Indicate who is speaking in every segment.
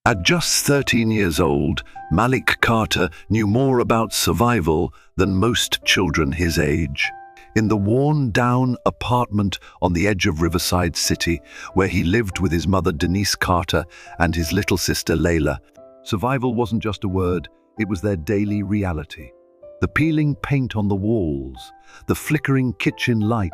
Speaker 1: At just 13 years old, Malik Carter knew more about survival than most children his age. In the worn-down apartment on the edge of Riverside City, where he lived with his mother Denise Carter and his little sister Layla, survival wasn't just a word, it was their daily reality. The peeling paint on the walls, the flickering kitchen light,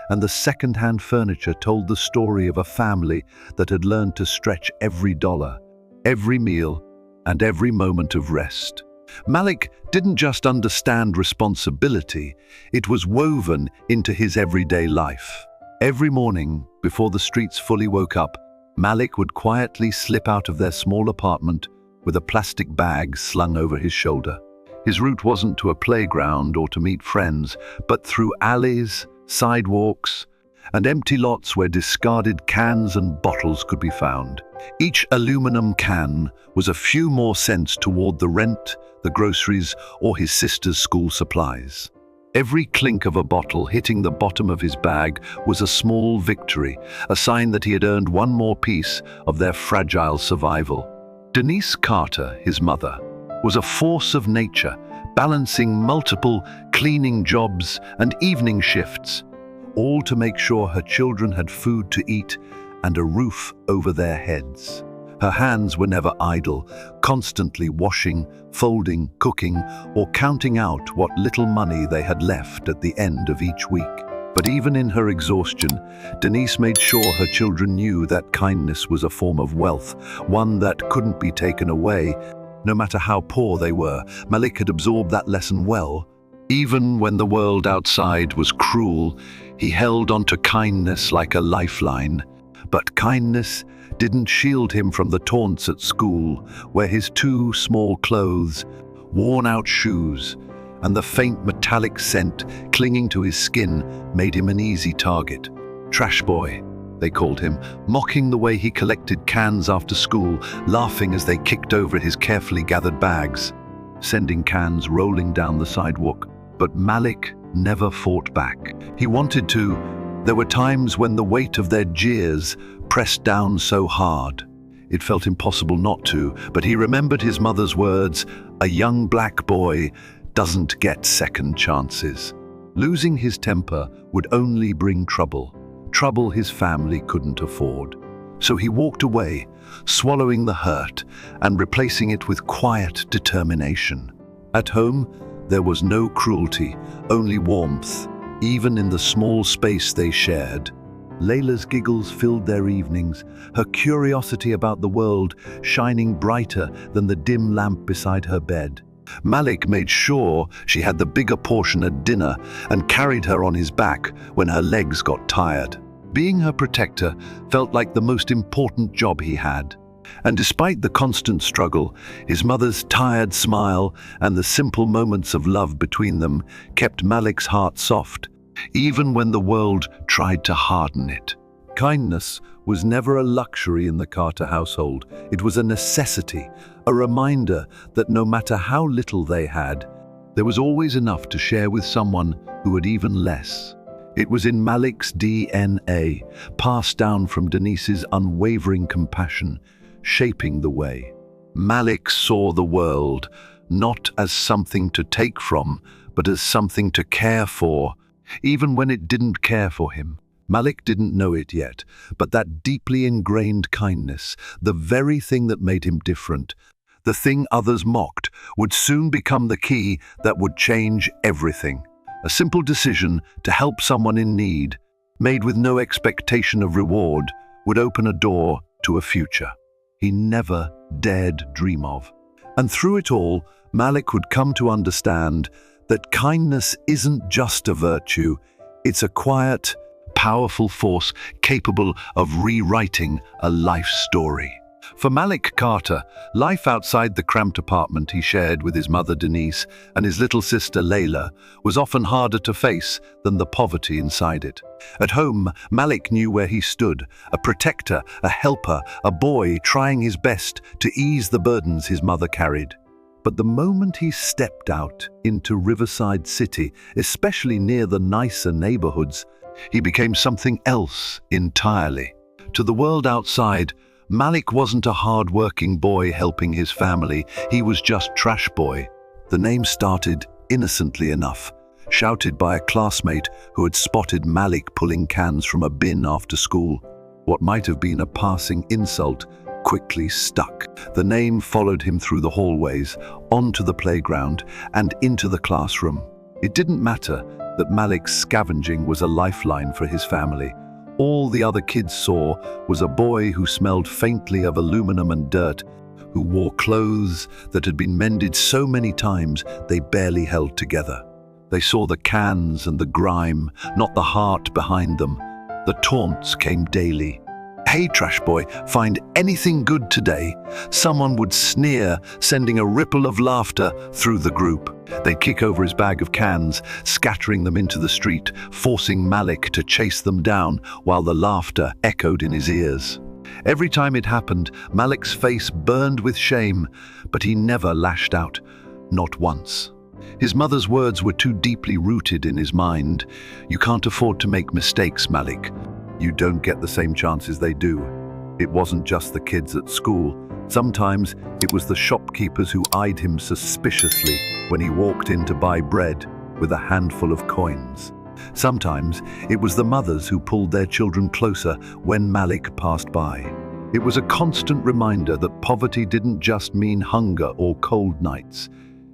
Speaker 1: and the second-hand furniture told the story of a family that had learned to stretch every dollar, every meal, and every moment of rest. Malik didn't just understand responsibility, it was woven into his everyday life. Every morning, before the streets fully woke up, Malik would quietly slip out of their small apartment with a plastic bag slung over his shoulder. His route wasn't to a playground or to meet friends, but through alleys, sidewalks, and empty lots where discarded cans and bottles could be found. Each aluminum can was a few more cents toward the rent, the groceries, or his sister's school supplies. Every clink of a bottle hitting the bottom of his bag was a small victory, a sign that he had earned one more piece of their fragile survival. Denise Carter, his mother, was a force of nature, balancing multiple cleaning jobs and evening shifts, all to make sure her children had food to eat and a roof over their heads. Her hands were never idle, constantly washing, folding, cooking, or counting out what little money they had left at the end of each week. But even in her exhaustion, Denise made sure her children knew that kindness was a form of wealth, one that couldn't be taken away. No matter how poor they were, Malik had absorbed that lesson well. Even when the world outside was cruel, he held on to kindness like a lifeline. But kindness didn't shield him from the taunts at school, where his too small clothes, worn-out shoes, and the faint metallic scent clinging to his skin made him an easy target. Trash boy, they called him, mocking the way he collected cans after school, laughing as they kicked over his carefully gathered bags, sending cans rolling down the sidewalk. But Malik never fought back. He wanted to. There were times when the weight of their jeers pressed down so hard, it felt impossible not to, but he remembered his mother's words, "A young black boy doesn't get second chances." Losing his temper would only bring trouble his family couldn't afford. So he walked away, swallowing the hurt and replacing it with quiet determination. At home, there was no cruelty, only warmth, even in the small space they shared. Layla's giggles filled their evenings, her curiosity about the world shining brighter than the dim lamp beside her bed. Malik made sure she had the bigger portion at dinner and carried her on his back when her legs got tired. Being her protector felt like the most important job he had. And despite the constant struggle, his mother's tired smile and the simple moments of love between them kept Malik's heart soft, even when the world tried to harden it. Kindness was never a luxury in the Carter household. It was a necessity, a reminder that no matter how little they had, there was always enough to share with someone who had even less. It was in Malik's DNA, passed down from Denise's unwavering compassion, shaping the way. Malik saw the world not as something to take from, but as something to care for, even when it didn't care for him. Malik didn't know it yet, but that deeply ingrained kindness, the very thing that made him different, the thing others mocked, would soon become the key that would change everything. A simple decision to help someone in need, made with no expectation of reward, would open a door to a future he never dared dream of. And through it all, Malik would come to understand that kindness isn't just a virtue, it's a quiet, powerful force capable of rewriting a life story. For Malik Carter, life outside the cramped apartment he shared with his mother Denise and his little sister Layla was often harder to face than the poverty inside it. At home, Malik knew where he stood, a protector, a helper, a boy trying his best to ease the burdens his mother carried. But the moment he stepped out into Riverside City, especially near the nicer neighborhoods, he became something else entirely. To the world outside, Malik wasn't a hard-working boy helping his family, he was just Trash Boy. The name started innocently enough, shouted by a classmate who had spotted Malik pulling cans from a bin after school. What might have been a passing insult quickly stuck. The name followed him through the hallways, onto the playground, and into the classroom. It didn't matter that Malik's scavenging was a lifeline for his family. All the other kids saw was a boy who smelled faintly of aluminum and dirt, who wore clothes that had been mended so many times they barely held together. They saw the cans and the grime, not the heart behind them. The taunts came daily. "Hey, Trash Boy, find anything good today?" Someone would sneer, sending a ripple of laughter through the group. They'd kick over his bag of cans, scattering them into the street, forcing Malik to chase them down while the laughter echoed in his ears. Every time it happened, Malik's face burned with shame, but he never lashed out, not once. His mother's words were too deeply rooted in his mind. "You can't afford to make mistakes, Malik. You don't get the same chances they do." It wasn't just the kids at school. Sometimes it was the shopkeepers who eyed him suspiciously when he walked in to buy bread with a handful of coins. Sometimes it was the mothers who pulled their children closer when Malik passed by. It was a constant reminder that poverty didn't just mean hunger or cold nights.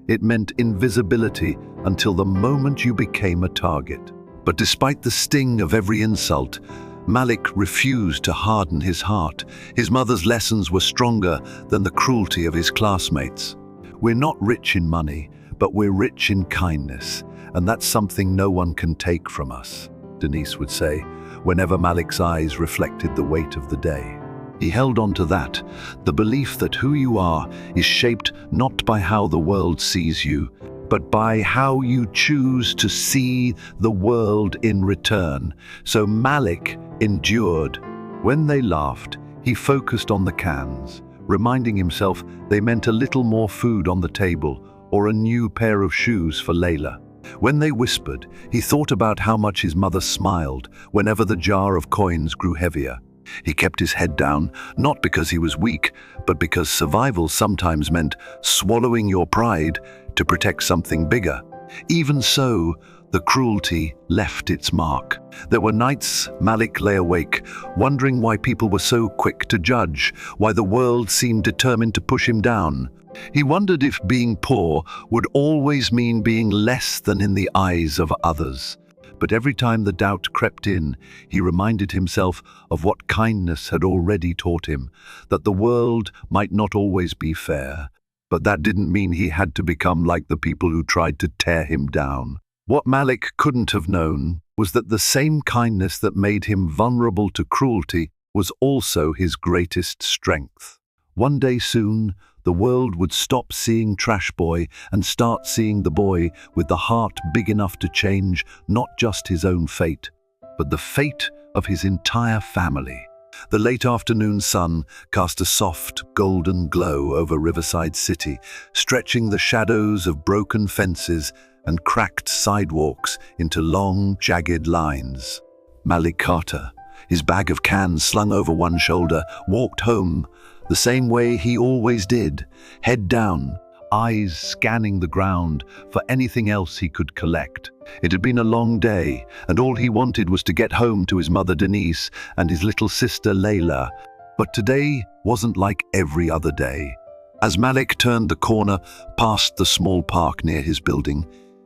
Speaker 1: It meant invisibility until the moment you became a target. But despite the sting of every insult, Malik refused to harden his heart. His mother's lessons were stronger than the cruelty of his classmates. "We're not rich in money, but we're rich in kindness, and that's something no one can take from us," Denise would say, whenever Malik's eyes reflected the weight of the day. He held on to that, the belief that who you are is shaped not by how the world sees you, but by how you choose to see the world in return. So Malik endured. When they laughed, he focused on the cans, reminding himself they meant a little more food on the table or a new pair of shoes for Layla. When they whispered, he thought about how much his mother smiled whenever the jar of coins grew heavier. He kept his head down, not because he was weak, but because survival sometimes meant swallowing your pride to protect something bigger. Even so, the cruelty left its mark. There were nights Malik lay awake, wondering why people were so quick to judge, why the world seemed determined to push him down. He wondered if being poor would always mean being less than in the eyes of others. But every time the doubt crept in, he reminded himself of what kindness had already taught him, that the world might not always be fair, but that didn't mean he had to become like the people who tried to tear him down. What Malik couldn't have known was that the same kindness that made him vulnerable to cruelty was also his greatest strength. One day soon, the world would stop seeing Trash Boy and start seeing the boy with the heart big enough to change not just his own fate, but the fate of his entire family. The late afternoon sun cast a soft, golden glow over Riverside City, stretching the shadows of broken fences and cracked sidewalks into long, jagged lines. Malik Carter, his bag of cans slung over one shoulder, walked home the same way he always did, head down, eyes scanning the ground for anything else he could collect. It had been a long day, and all he wanted was to get home to his mother Denise and his little sister Layla. But today wasn't like every other day. As Malik turned the corner past the small park near his building,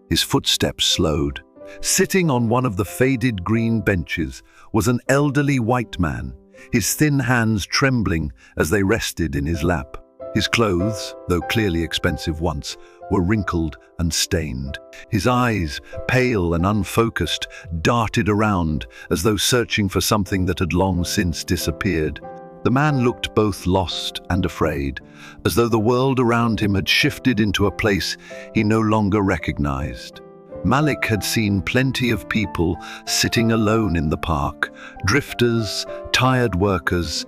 Speaker 1: his footsteps slowed. Sitting on one of the faded green benches was an elderly white man, his thin hands trembling as they rested in his lap. His clothes, though clearly expensive once, were wrinkled and stained. His eyes, pale and unfocused, darted around as though searching for something that had long since disappeared. The man looked both lost and afraid, as though the world around him had shifted into a place he no longer recognized. Malik had seen plenty of people sitting alone in the park, drifters, tired workers,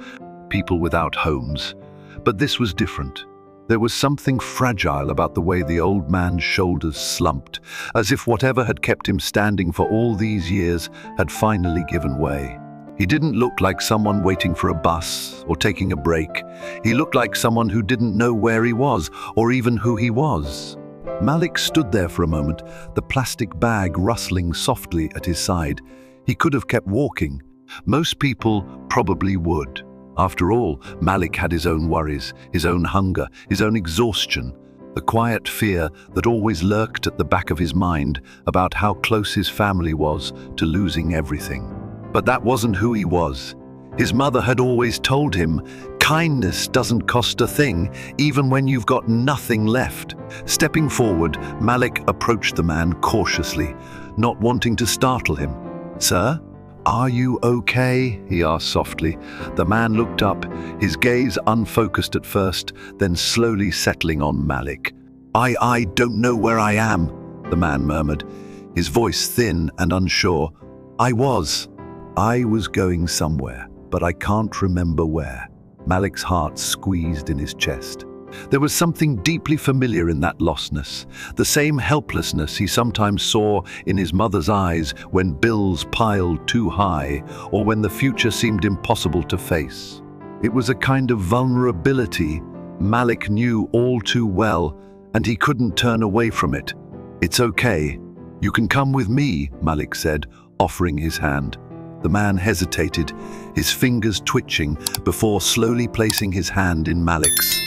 Speaker 1: people without homes. But this was different. There was something fragile about the way the old man's shoulders slumped, as if whatever had kept him standing for all these years had finally given way. He didn't look like someone waiting for a bus or taking a break. He looked like someone who didn't know where he was or even who he was. Malik stood there for a moment, the plastic bag rustling softly at his side. He could have kept walking. Most people probably would. After all, Malik had his own worries, his own hunger, his own exhaustion, the quiet fear that always lurked at the back of his mind about how close his family was to losing everything. But that wasn't who he was. His mother had always told him, kindness doesn't cost a thing, even when you've got nothing left. Stepping forward, Malik approached the man cautiously, not wanting to startle him. "Sir, are you okay?" he asked softly. The man looked up, his gaze unfocused at first, then slowly settling on Malik. I don't know where I am," the man murmured, his voice thin and unsure. I was going somewhere, but I can't remember where." Malik's heart squeezed in his chest. There was something deeply familiar in that lostness, the same helplessness he sometimes saw in his mother's eyes when bills piled too high or when the future seemed impossible to face. It was a kind of vulnerability Malik knew all too well, and he couldn't turn away from it. "It's okay. You can come with me," Malik said, offering his hand. The man hesitated, his fingers twitching, before slowly placing his hand in Malik's.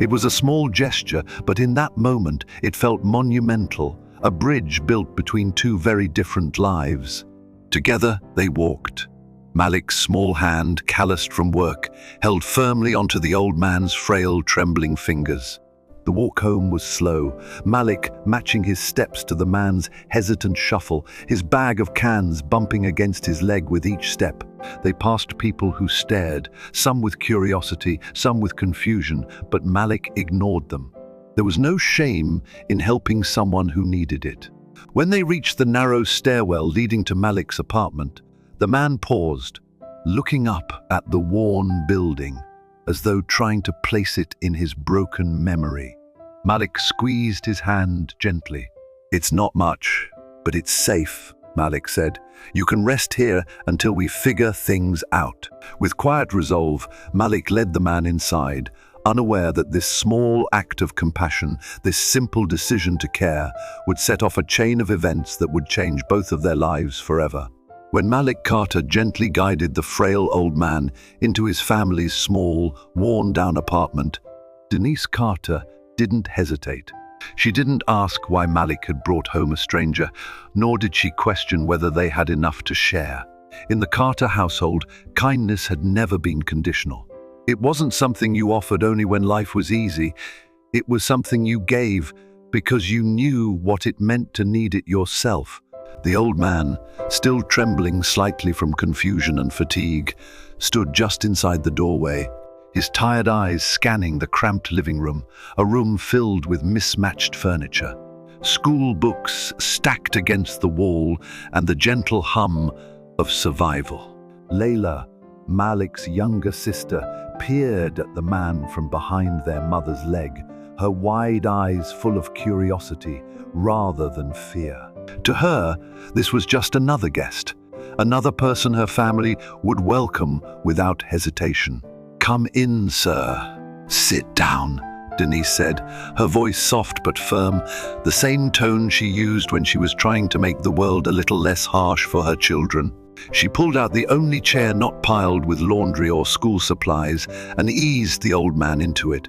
Speaker 1: It was a small gesture, but in that moment it felt monumental, a bridge built between two very different lives. Together they walked. Malik's small hand, calloused from work, held firmly onto the old man's frail, trembling fingers. The walk home was slow, Malik matching his steps to the man's hesitant shuffle, his bag of cans bumping against his leg with each step. They passed people who stared, some with curiosity, some with confusion, but Malik ignored them. There was no shame in helping someone who needed it. When they reached the narrow stairwell leading to Malik's apartment, the man paused, looking up at the worn building, as though trying to place it in his broken memory. Malik squeezed his hand gently. "It's not much, but it's safe," Malik said. "You can rest here until we figure things out." With quiet resolve, Malik led the man inside, unaware that this small act of compassion, this simple decision to care, would set off a chain of events that would change both of their lives forever. When Malik Carter gently guided the frail old man into his family's small, worn-down apartment, Denise Carter didn't hesitate. She didn't ask why Malik had brought home a stranger, nor did she question whether they had enough to share. In the Carter household, kindness had never been conditional. It wasn't something you offered only when life was easy. It was something you gave because you knew what it meant to need it yourself. The old man, still trembling slightly from confusion and fatigue, stood just inside the doorway, his tired eyes scanning the cramped living room, a room filled with mismatched furniture, school books stacked against the wall, and the gentle hum of survival. Layla, Malik's younger sister, peered at the man from behind their mother's leg, her wide eyes full of curiosity rather than fear. To her, this was just another guest, another person her family would welcome without hesitation. "Come in, sir. Sit down," Denise said, her voice soft but firm, the same tone she used when she was trying to make the world a little less harsh for her children. She pulled out the only chair not piled with laundry or school supplies and eased the old man into it.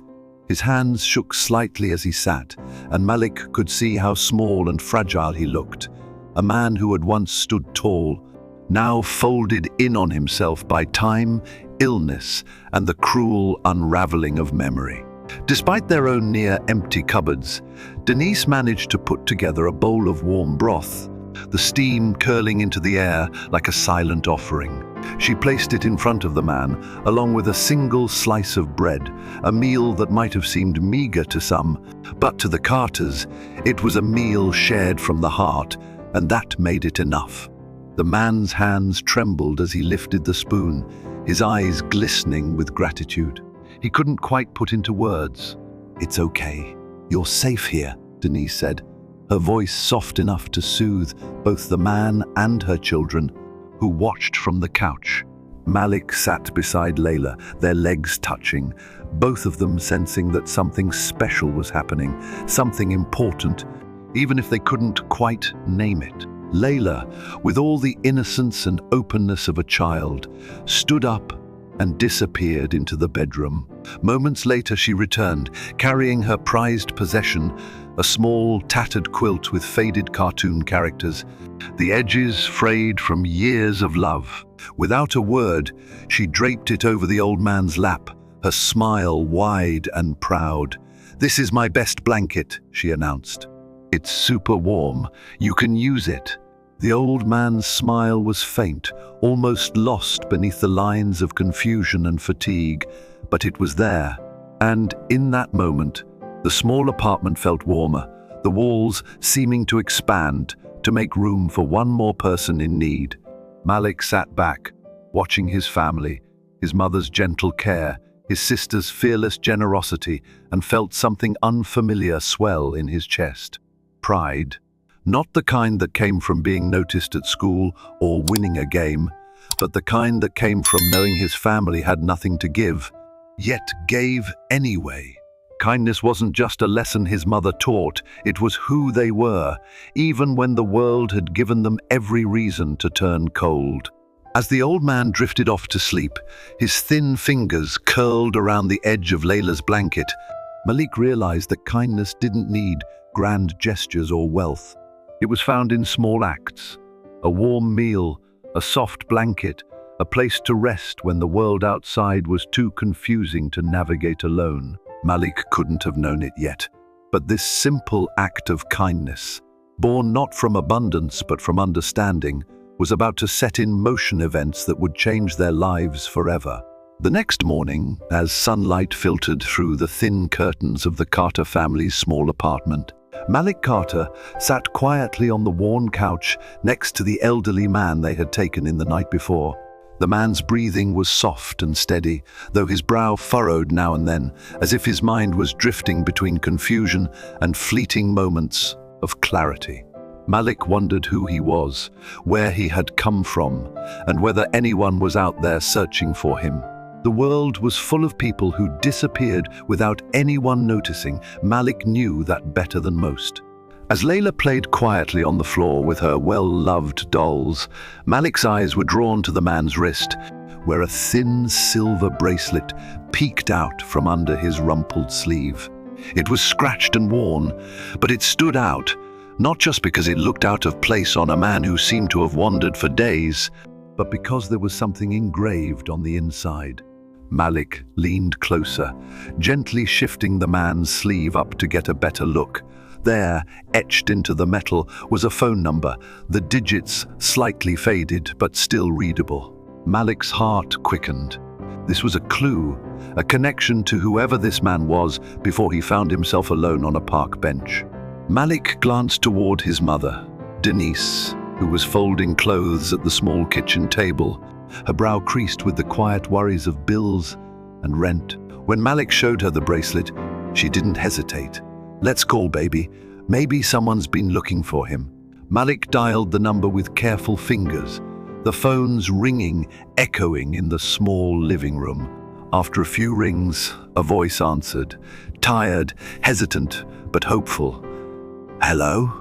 Speaker 1: His hands shook slightly as he sat, and Malik could see how small and fragile he looked. A man who had once stood tall, now folded in on himself by time, illness, and the cruel unraveling of memory. Despite their own near-empty cupboards, Denise managed to put together a bowl of warm broth, the steam curling into the air like a silent offering. She placed it in front of the man, along with a single slice of bread, a meal that might have seemed meager to some, but to the Carters, it was a meal shared from the heart, and that made it enough. The man's hands trembled as he lifted the spoon, his eyes glistening with gratitude. He couldn't quite put into words. "It's okay. You're safe here," Denise said, her voice soft enough to soothe both the man and her children, who watched from the couch. Malik sat beside Layla, their legs touching, both of them sensing that something special was happening, something important, even if they couldn't quite name it. Layla, with all the innocence and openness of a child, stood up and disappeared into the bedroom. Moments later she returned, carrying her prized possession, a small, tattered quilt with faded cartoon characters, the edges frayed from years of love. Without a word, she draped it over the old man's lap, her smile wide and proud. "This is my best blanket," she announced. "It's super warm. You can use it." The old man's smile was faint, almost lost beneath the lines of confusion and fatigue, but it was there. And in that moment, the small apartment felt warmer, the walls seeming to expand to make room for one more person in need. Malik sat back, watching his family, his mother's gentle care, his sister's fearless generosity, and felt something unfamiliar swell in his chest. Pride. Not the kind that came from being noticed at school or winning a game, but the kind that came from knowing his family had nothing to give, yet gave anyway. Kindness wasn't just a lesson his mother taught, it was who they were, even when the world had given them every reason to turn cold. As the old man drifted off to sleep, his thin fingers curled around the edge of Layla's blanket, Malik realized that kindness didn't need grand gestures or wealth. It was found in small acts: a warm meal, a soft blanket, a place to rest when the world outside was too confusing to navigate alone. Malik couldn't have known it yet, but this simple act of kindness, born not from abundance but from understanding, was about to set in motion events that would change their lives forever. The next morning, as sunlight filtered through the thin curtains of the Carter family's small apartment, Malik Carter sat quietly on the worn couch next to the elderly man they had taken in the night before. The man's breathing was soft and steady, though his brow furrowed now and then, as if his mind was drifting between confusion and fleeting moments of clarity. Malik wondered who he was, where he had come from, and whether anyone was out there searching for him. The world was full of people who disappeared without anyone noticing. Malik knew that better than most. As Layla played quietly on the floor with her well-loved dolls, Malik's eyes were drawn to the man's wrist, where a thin silver bracelet peeked out from under his rumpled sleeve. It was scratched and worn, but it stood out, not just because it looked out of place on a man who seemed to have wandered for days, but because there was something engraved on the inside. Malik leaned closer, gently shifting the man's sleeve up to get a better look. There, etched into the metal, was a phone number, the digits slightly faded but still readable. Malik's heart quickened. This was a clue, a connection to whoever this man was before he found himself alone on a park bench. Malik glanced toward his mother, Denise, who was folding clothes at the small kitchen table, her brow creased with the quiet worries of bills and rent. When Malik showed her the bracelet, she didn't hesitate. "Let's call, baby. Maybe someone's been looking for him." Malik dialed the number with careful fingers, the phone's ringing echoing in the small living room. After a few rings, a voice answered, tired, hesitant, but hopeful. "Hello?"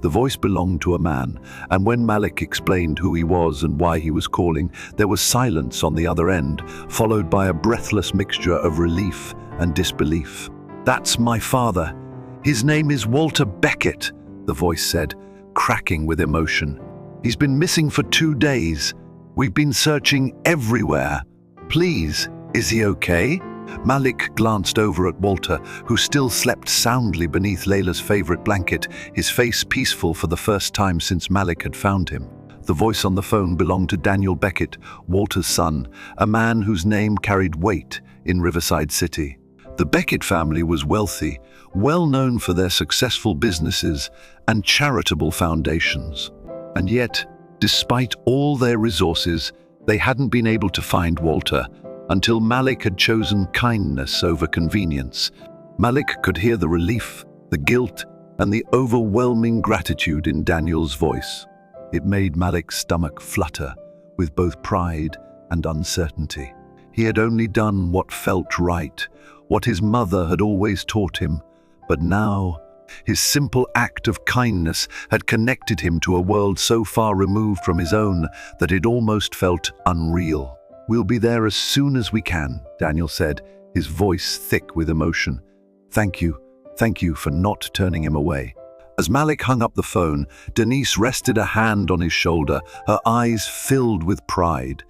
Speaker 1: The voice belonged to a man, and when Malik explained who he was and why he was calling, there was silence on the other end, followed by a breathless mixture of relief and disbelief. "That's my father. His name is Walter Beckett," the voice said, cracking with emotion. "He's been missing for 2 days. We've been searching everywhere. Please, is he okay?" Malik glanced over at Walter, who still slept soundly beneath Layla's favorite blanket, his face peaceful for the first time since Malik had found him. The voice on the phone belonged to Daniel Beckett, Walter's son, a man whose name carried weight in Riverside City. The Beckett family was wealthy, well known for their successful businesses and charitable foundations. And yet, despite all their resources, they hadn't been able to find Walter, until Malik had chosen kindness over convenience. Malik could hear the relief, the guilt, and the overwhelming gratitude in Daniel's voice. It made Malik's stomach flutter with both pride and uncertainty. He had only done what felt right, what his mother had always taught him, but now his simple act of kindness had connected him to a world so far removed from his own that it almost felt unreal. "We'll be there as soon as we can," Daniel said, his voice thick with emotion. Thank you for not turning him away." As Malik hung up the phone, Denise rested a hand on his shoulder, her eyes filled with pride.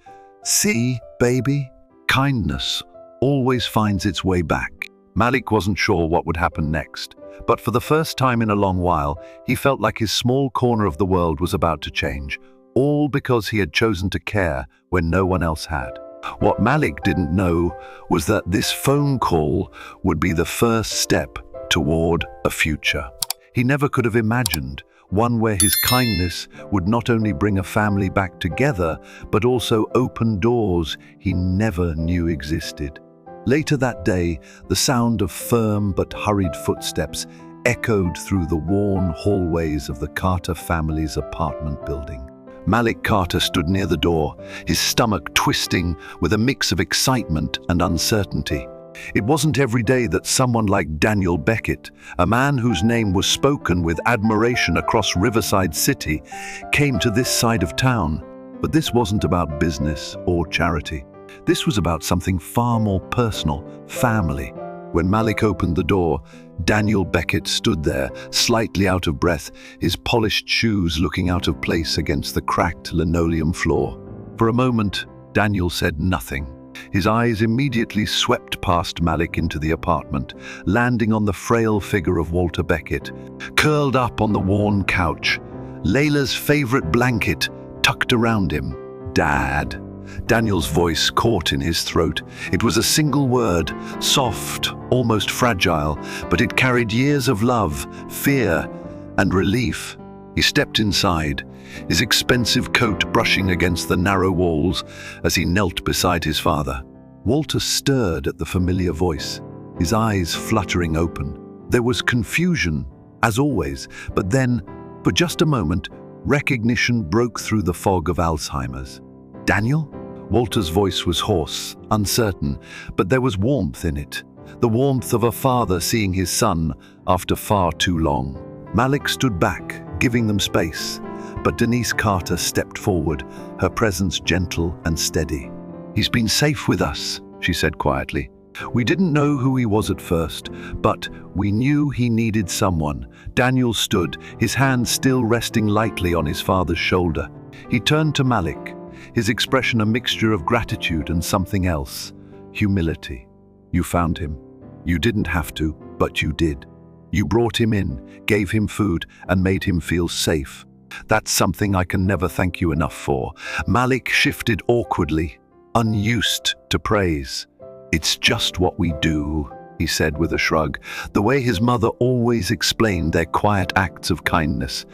Speaker 1: "See, baby, kindness always finds its way back." Malik wasn't sure what would happen next, but for the first time in a long while, he felt like his small corner of the world was about to change, all because he had chosen to care when no one else had. What Malik didn't know was that this phone call would be the first step toward a future he never could have imagined, one where his kindness would not only bring a family back together, but also open doors he never knew existed. Later that day, the sound of firm but hurried footsteps echoed through the worn hallways of the Carter family's apartment building. Malik Carter stood near the door, his stomach twisting with a mix of excitement and uncertainty. It wasn't every day that someone like Daniel Beckett, a man whose name was spoken with admiration across Riverside City, came to this side of town. But this wasn't about business or charity. This was about something far more personal, family. When Malik opened the door, Daniel Beckett stood there, slightly out of breath, his polished shoes looking out of place against the cracked linoleum floor. For a moment, Daniel said nothing. His eyes immediately swept past Malik into the apartment, landing on the frail figure of Walter Beckett, curled up on the worn couch, Layla's favorite blanket tucked around him. "Dad." Daniel's voice caught in his throat. It was a single word, soft, almost fragile, but it carried years of love, fear, and relief. He stepped inside, his expensive coat brushing against the narrow walls as he knelt beside his father. Walter stirred at the familiar voice, his eyes fluttering open. There was confusion, as always, but then, for just a moment, recognition broke through the fog of Alzheimer's. "Daniel?" Walter's voice was hoarse, uncertain, but there was warmth in it, the warmth of a father seeing his son after far too long. Malik stood back, giving them space, but Denise Carter stepped forward, her presence gentle and steady. "He's been safe with us," she said quietly. "We didn't know who he was at first, but we knew he needed someone." Daniel stood, his hand still resting lightly on his father's shoulder. He turned to Malik, his expression a mixture of gratitude and something else, humility. "You found him. You didn't have to, but you did. You brought him in, gave him food, and made him feel safe. That's something I can never thank you enough for." Malik shifted awkwardly, unused to praise. "It's just what we do," he said with a shrug, the way his mother always explained their quiet acts of kindness.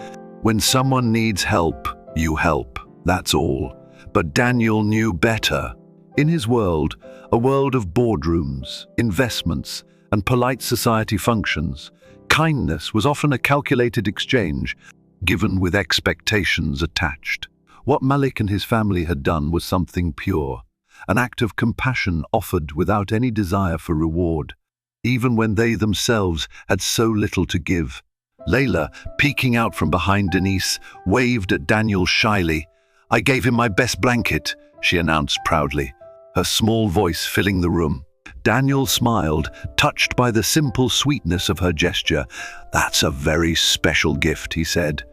Speaker 1: "When someone needs help, you help, that's all." But Daniel knew better. In his world, a world of boardrooms, investments, and polite society functions, kindness was often a calculated exchange, given with expectations attached. What Malik and his family had done was something pure, an act of compassion offered without any desire for reward, even when they themselves had so little to give. Layla, peeking out from behind Denise, waved at Daniel shyly. "I gave him my best blanket," she announced proudly, her small voice filling the room. Daniel smiled, touched by the simple sweetness of her gesture. "That's a very special gift," he said.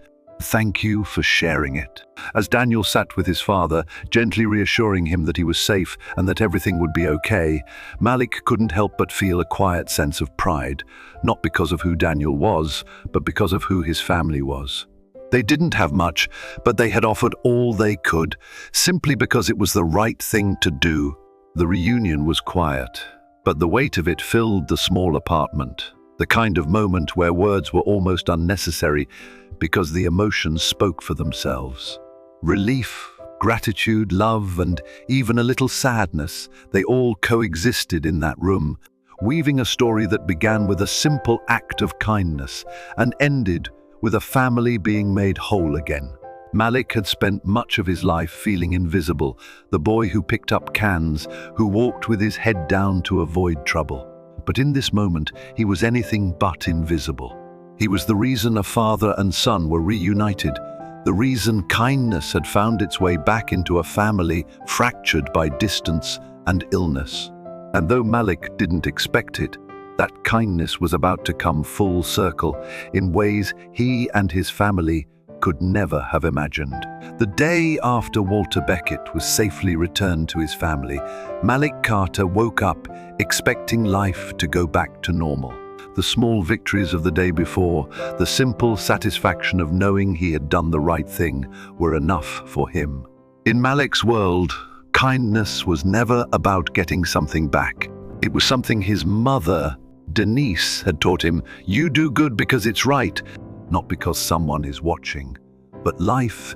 Speaker 1: "Thank you for sharing it." As Daniel sat with his father, gently reassuring him that he was safe and that everything would be okay, Malik couldn't help but feel a quiet sense of pride, not because of who Daniel was, but because of who his family was. They didn't have much, but they had offered all they could, simply because it was the right thing to do. The reunion was quiet, but the weight of it filled the small apartment, the kind of moment where words were almost unnecessary because the emotions spoke for themselves. Relief, gratitude, love, and even a little sadness, they all coexisted in that room, weaving a story that began with a simple act of kindness and ended with a family being made whole again. Malik had spent much of his life feeling invisible, the boy who picked up cans, who walked with his head down to avoid trouble. But in this moment, he was anything but invisible. He was the reason a father and son were reunited, the reason kindness had found its way back into a family fractured by distance and illness. And though Malik didn't expect it, that kindness was about to come full circle in ways he and his family could never have imagined. The day after Walter Beckett was safely returned to his family, Malik Carter woke up expecting life to go back to normal. The small victories of the day before, the simple satisfaction of knowing he had done the right thing, were enough for him. In Malik's world, kindness was never about getting something back. It was something his mother, Denise, had taught him. You do good because it's right, not because someone is watching. But life,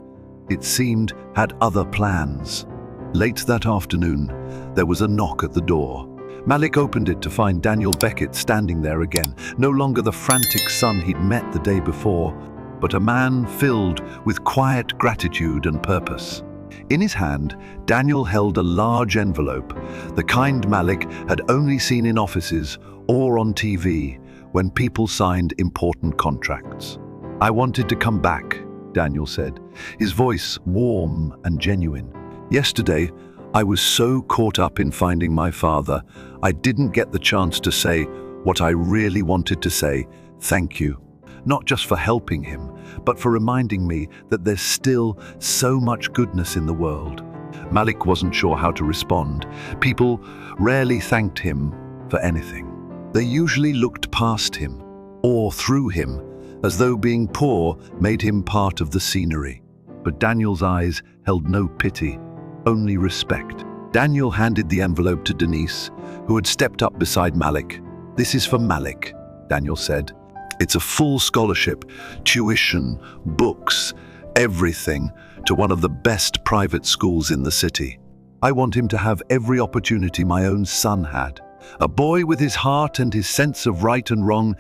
Speaker 1: it seemed, had other plans. Late that afternoon, there was a knock at the door. Malik opened it to find Daniel Beckett standing there again, no longer the frantic son he'd met the day before, but a man filled with quiet gratitude and purpose. In his hand, Daniel held a large envelope, the kind Malik had only seen in offices or on TV when people signed important contracts. I wanted to come back, Daniel said, his voice warm and genuine. Yesterday, I was so caught up in finding my father, I didn't get the chance to say what I really wanted to say, thank you. Not just for helping him, but for reminding me that there's still so much goodness in the world. Malik wasn't sure how to respond. People rarely thanked him for anything. They usually looked past him, or through him, as though being poor made him part of the scenery. But Daniel's eyes held no pity, only respect. Daniel handed the envelope to Denise, who had stepped up beside Malik. This is for Malik, Daniel said. It's a full scholarship, tuition, books, everything, to one of the best private schools in the city. I want him to have every opportunity my own son had. A boy with his heart and his sense of right and wrong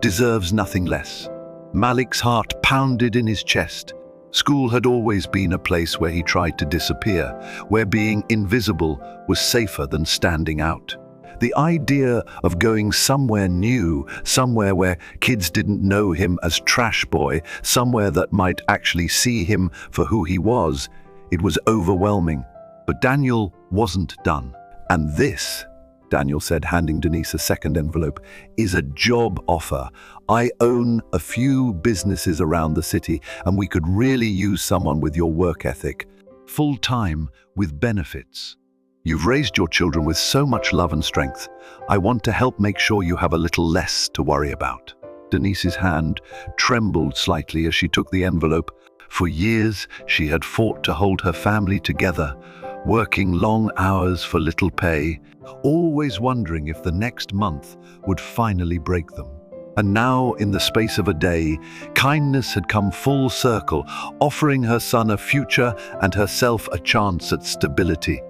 Speaker 1: deserves nothing less. Malik's heart pounded in his chest. School had always been a place where he tried to disappear, where being invisible was safer than standing out. The idea of going somewhere new, somewhere where kids didn't know him as trash boy, somewhere that might actually see him for who he was, it was overwhelming. But Daniel wasn't done. And this, Daniel said, handing Denise a second envelope, is a job offer. I own a few businesses around the city, and we could really use someone with your work ethic. Full-time, with benefits. You've raised your children with so much love and strength. I want to help make sure you have a little less to worry about. Denise's hand trembled slightly as she took the envelope. For years, she had fought to hold her family together, working long hours for little pay, always wondering if the next month would finally break them. And now, in the space of a day, kindness had come full circle, offering her son a future and herself a chance at stability.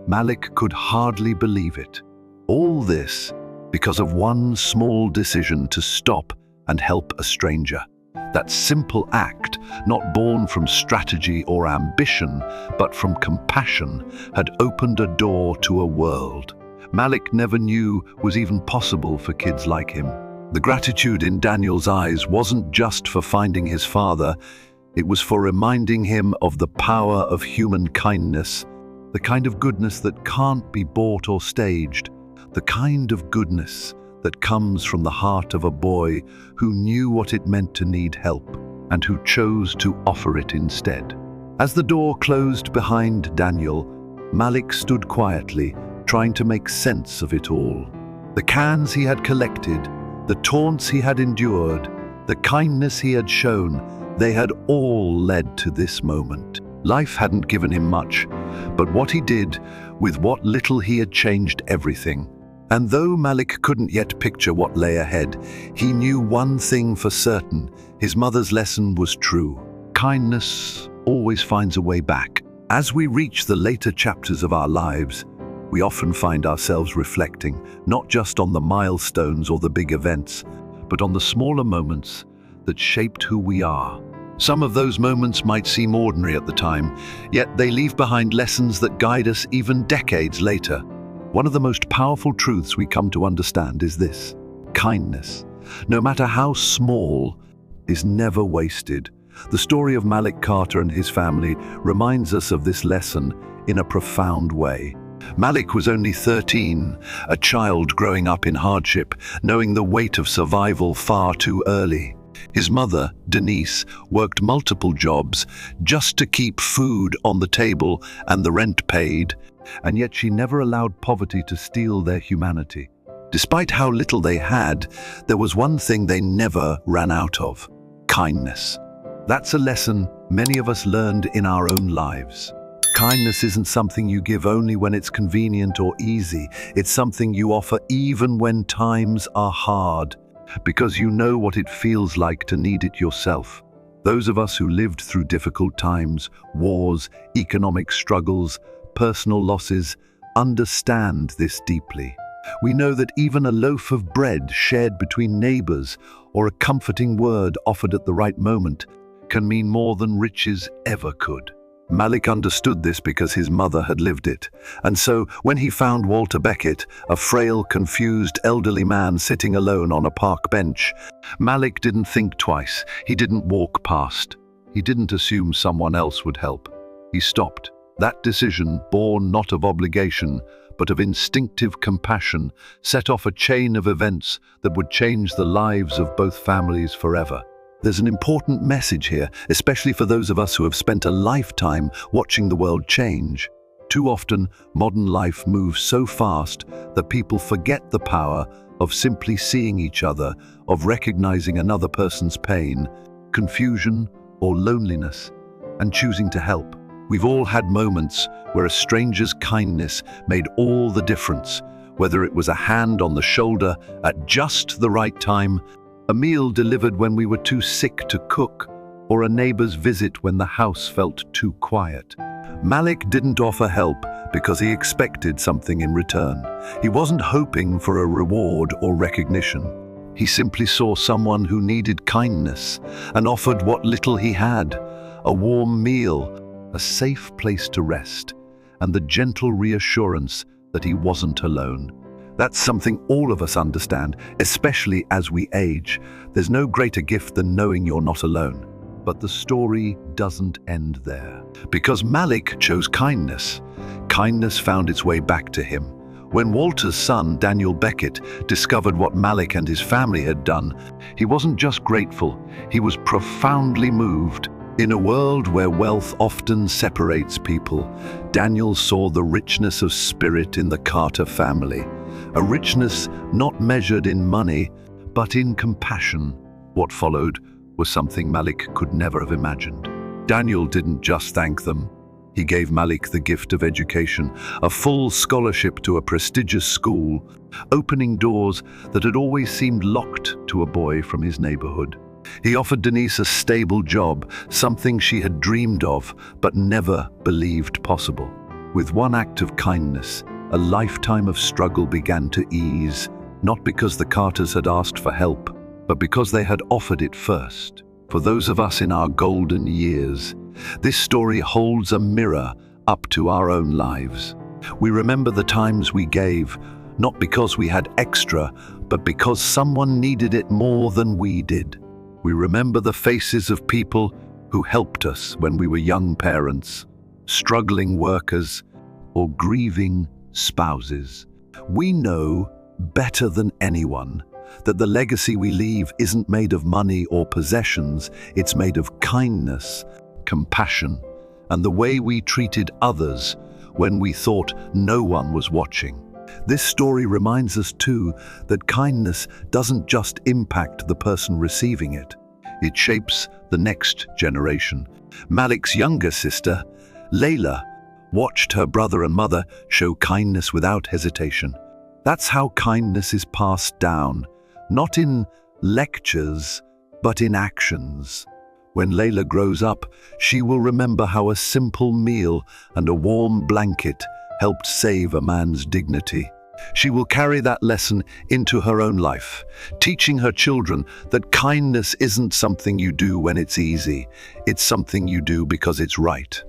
Speaker 1: Malik could hardly believe it. All this because of one small decision to stop and help a stranger. That simple act, not born from strategy or ambition, but from compassion, had opened a door to a world Malik never knew was even possible for kids like him. The gratitude in Daniel's eyes wasn't just for finding his father, it was for reminding him of the power of human kindness, the kind of goodness that can't be bought or staged, the kind of goodness that comes from the heart of a boy who knew what it meant to need help and who chose to offer it instead. As the door closed behind Daniel, Malik stood quietly, trying to make sense of it all. The cans he had collected, the taunts he had endured, the kindness he had shown, they had all led to this moment. Life hadn't given him much, but what he did, with what little he had changed everything. And though Malik couldn't yet picture what lay ahead, he knew one thing for certain: his mother's lesson was true. Kindness always finds a way back. As we reach the later chapters of our lives, we often find ourselves reflecting, not just on the milestones or the big events, but on the smaller moments that shaped who we are. Some of those moments might seem ordinary at the time, yet they leave behind lessons that guide us even decades later. One of the most powerful truths we come to understand is this: kindness, no matter how small, is never wasted. The story of Malik Carter and his family reminds us of this lesson in a profound way. Malik was only 13, a child growing up in hardship, knowing the weight of survival far too early. His mother, Denise, worked multiple jobs just to keep food on the table and the rent paid, and yet she never allowed poverty to steal their humanity. Despite how little they had, there was one thing they never ran out of: kindness. That's a lesson many of us learned in our own lives. Kindness isn't something you give only when it's convenient or easy. It's something you offer even when times are hard, because you know what it feels like to need it yourself. Those of us who lived through difficult times, wars, economic struggles, personal losses, understand this deeply. We know that even a loaf of bread shared between neighbors or a comforting word offered at the right moment can mean more than riches ever could. Malik understood this because his mother had lived it, and so when he found Walter Beckett, a frail, confused elderly man sitting alone on a park bench, Malik didn't think twice. He didn't walk past. He didn't assume someone else would help. He stopped. That decision, born not of obligation, but of instinctive compassion, set off a chain of events that would change the lives of both families forever. There's an important message here, especially for those of us who have spent a lifetime watching the world change. Too often, modern life moves so fast that people forget the power of simply seeing each other, of recognizing another person's pain, confusion, or loneliness, and choosing to help. We've all had moments where a stranger's kindness made all the difference, whether it was a hand on the shoulder at just the right time, a meal delivered when we were too sick to cook, or a neighbor's visit when the house felt too quiet. Malik didn't offer help because he expected something in return. He wasn't hoping for a reward or recognition. He simply saw someone who needed kindness and offered what little he had: a warm meal, a safe place to rest, and the gentle reassurance that he wasn't alone. That's something all of us understand, especially as we age. There's no greater gift than knowing you're not alone. But the story doesn't end there. Because Malik chose kindness, kindness found its way back to him. When Walter's son, Daniel Beckett, discovered what Malik and his family had done, he wasn't just grateful, he was profoundly moved. In a world where wealth often separates people, Daniel saw the richness of spirit in the Carter family. A richness not measured in money, but in compassion. What followed was something Malik could never have imagined. Daniel didn't just thank them. He gave Malik the gift of education, a full scholarship to a prestigious school, opening doors that had always seemed locked to a boy from his neighborhood. He offered Denise a stable job, something she had dreamed of but never believed possible. With one act of kindness, a lifetime of struggle began to ease, not because the Carters had asked for help, but because they had offered it first. For those of us in our golden years, this story holds a mirror up to our own lives. We remember the times we gave, not because we had extra, but because someone needed it more than we did. We remember the faces of people who helped us when we were young parents, struggling workers, or grieving spouses. We know better than anyone that the legacy we leave isn't made of money or possessions, it's made of kindness, compassion, and the way we treated others when we thought no one was watching. This story reminds us too that kindness doesn't just impact the person receiving it. It shapes the next generation. Malik's younger sister, Layla, watched her brother and mother show kindness without hesitation. That's how kindness is passed down, not in lectures, but in actions. When Layla grows up, she will remember how a simple meal and a warm blanket helped save a man's dignity. She will carry that lesson into her own life, teaching her children that kindness isn't something you do when it's easy, it's something you do because it's right.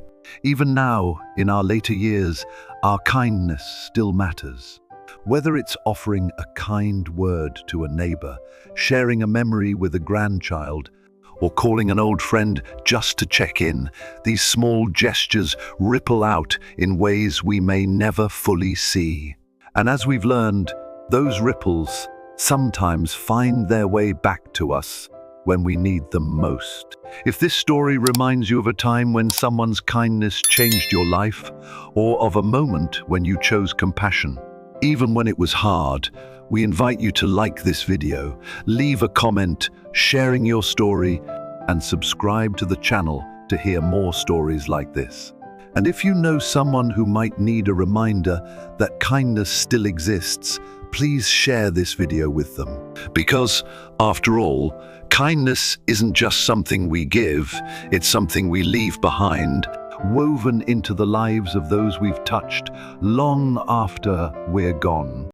Speaker 1: Even now, in our later years, our kindness still matters. Whether it's offering a kind word to a neighbor, sharing a memory with a grandchild, or calling an old friend just to check in, these small gestures ripple out in ways we may never fully see. And as we've learned, those ripples sometimes find their way back to us when we need them most. If this story reminds you of a time when someone's kindness changed your life, or of a moment when you chose compassion, even when it was hard, we invite you to like this video, leave a comment sharing your story, and subscribe to the channel to hear more stories like this. And if you know someone who might need a reminder that kindness still exists, please share this video with them. Because, after all, kindness isn't just something we give, it's something we leave behind, woven into the lives of those we've touched long after we're gone.